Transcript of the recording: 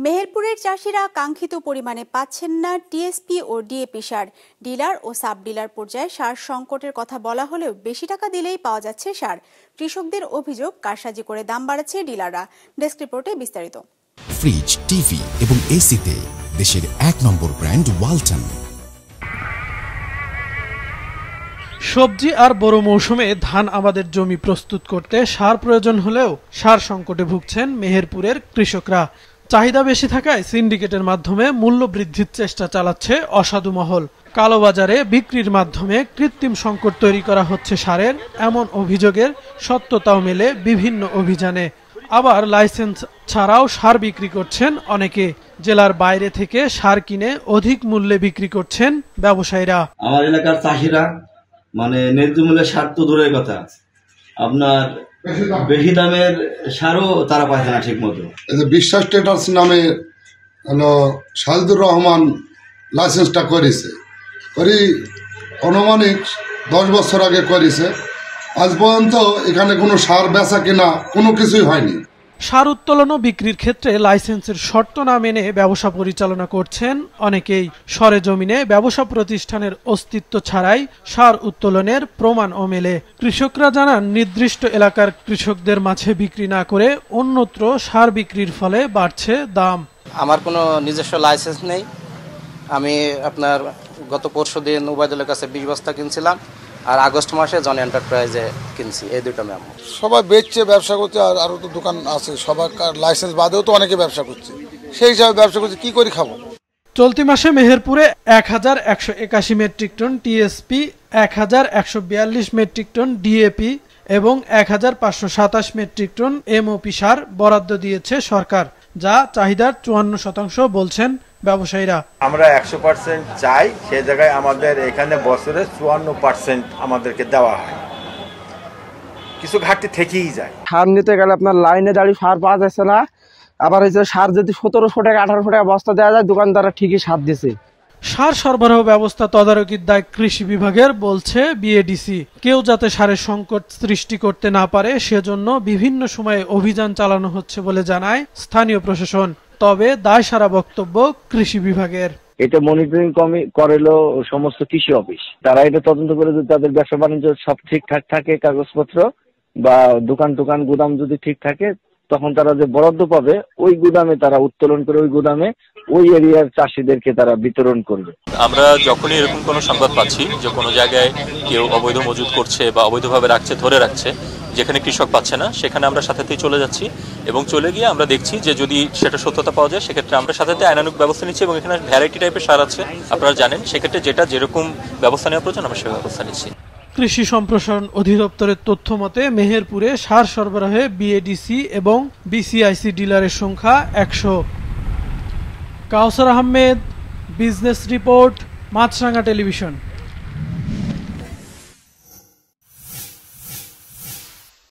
মেহেরপুরের চাষিরা কাঙ্ক্ষিত পরিমাণে পাচ্ছেন না টিএসপি ও ডিএপি সার। ডিলার ও সাব ডিলার পর্যায়ে সার সংকটের কথা বলা হলেও বেশি টাকা দিলেই পাওয়া যাচ্ছে সার। কৃষকদের অভিযোগ, কারসাজি করে দাম বাড়াচ্ছে ডিলাররা। ডেস্ক রিপোর্টে বিস্তারিত। ফ্রিজ, টিভি এবং এসিতে দেশের ১ নম্বর ব্র্যান্ড ওয়ালটন। সবজি আর বড় মৌসুমে ধান আবাদের জমি প্রস্তুত করতে সার প্রয়োজন হলেও সার সংকটে ভুগছেন মেহেরপুরের কৃষকরা। চাহিদা বেশি থাকায় সিন্ডিকেটের মাধ্যমে মূল্য বৃদ্ধির চেষ্টা চালাচ্ছে অসাধু মহল। কালোবাজারে বিক্রির মাধ্যমে কৃত্রিম সংকট তৈরি করা হচ্ছে সারের, এমন অভিযোগের সত্যতাও মেলে বিভিন্ন অভিযানে। আবার লাইসেন্স ছাড়াও সার বিক্রি করছেন অনেকে। জেলার বাইরে থেকে সার কিনে অধিক মূল্যে বিক্রি করছেন ব্যবসায়ীরা। আমার এলাকার চাষিরা ন্যায্য মূল্যে সার তো দূরের কথা, আপনার বেশি দামের সারও তারা পাচ্ছে না ঠিক মতো। বিশ্বাস ট্রেডার্স নামে শাহিদুর রহমান লাইসেন্সটা করেছে, আনুমানিক 10 বছর আগে করেছে। আজ পর্যন্ত এখানে কোনো সার বেচা কিনা কোনো কিছুই হয়নি। সার উত্তোলন ও বিক্রির ক্ষেত্রে লাইসেন্সের শর্ত না মেনে ব্যবসা পরিচালনা করছেন অনেকেই। সরেজমিনে ব্যবসা প্রতিষ্ঠানের অস্তিত্ব ছাড়াই সার উত্তোলনের প্রমাণও মেলে। কৃষকরা জানান, নির্দিষ্ট এলাকার কৃষকদের মাঝে বিক্রি না করে অন্যত্র সার বিক্রির ফলে বাড়ছে দাম। আমার কোনো নিজস্ব লাইসেন্স নেই। আমি আপনার গত পরশুদিন উবাইদুলের কাছে 20 বস্তা কিনছিলাম, আর আগস্ট মাসে জন এন্টারপ্রাইজে কিনছি। এই দুটো ম্যাম সবাই বেচছে, ব্যবসা করছে, আর আরও তো দোকান আছে, সবার লাইসেন্স বাদেও তো অনেকে ব্যবসা করছে। সেই হিসাবে ব্যবসা করছে, কি করে খাবো? চলতি মাসে মেহেরপুরে 1181 metric ton TSP, 1142 metric ton DAP এবং 1527 মেট্রিক টন এমওপি সার বরাদ্দ দিয়েছে সরকার, যা চাহিদার 54% বলছেন ব্যবসায়ীরা। আমরা 100% চাই, সেই জায়গায় আমাদের এখানে বছরে 54% আমাদেরকে দেওয়া হয়। কিছু ঘাটতি থেকেই যায়। সার নিতে গেলে আপনার লাইনে দাঁড়িয়ে সার পাওয়া যাচ্ছে না। আবার হচ্ছে সার যদি 1700 টাকা 1800 টাকা বস্তা দেওয়া যায়, দোকানদাররা ঠিকই সার দিচ্ছে। সার সরবরাহ ব্যবস্থা তদারকির দায় কৃষি বিভাগের, বলছে বিএডিসি। কেউ যাতে সারের সংকট সৃষ্টি করতে না পারে সেজন্য বিভিন্ন সময়ে অভিযান চালানো হচ্ছে বলে জানায় স্থানীয় প্রশাসন। তবে দায় সারা বক্তব্য কৃষি বিভাগের। এটা মনিটরিং করেলো সমস্ত কৃষি অফিস। তারা এটা তদন্ত করে যদি তাদের ব্যবসা বাণিজ্য সব ঠিকঠাক থাকে, কাগজপত্র বা দোকান গুদাম যদি ঠিক থাকে, তখন তারা যে বরাদ্দ পাবে ওই গুদামে তারা উত্তোলন করে ওই গুদামে ওই এরিয়ার চাষিদেরকে তারা বিতরণ করবে। আমরা যখনই এরকম কোনো সংবাদ পাচ্ছি যে কোনো জায়গায় কেউ অবৈধ মজুত করছে বা অবৈধভাবে ধরে রাখছে, যেখানে কৃষক পাচ্ছে না, সেখানে আমরা সাথেই চলে যাচ্ছি এবং চলে গিয়ে আমরা দেখছি যে যদি সেটা সত্যতা পাওয়া যায়, সেক্ষেত্রে আমরা সাথে আইনানুগ ব্যবস্থা নিচ্ছি। এবং এখানে ভ্যারাইটি টাইপের সার আছে, আপনারা জানেন, সেক্ষেত্রে যেরকম ব্যবস্থা নেওয়া প্রয়োজন আমরা সেই ব্যবস্থা নিচ্ছি। কৃষি সম্প্রসারণ অধিদপ্তরের তথ্য মতে মেহেরপুরে সার সরবরাহে বিএডিসি এবং বিসিআইসি ডিলারের সংখ্যা 100। কাউসার আহমেদ, বিজনেস রিপোর্ট, মাছরাঙা টেলিভিশন।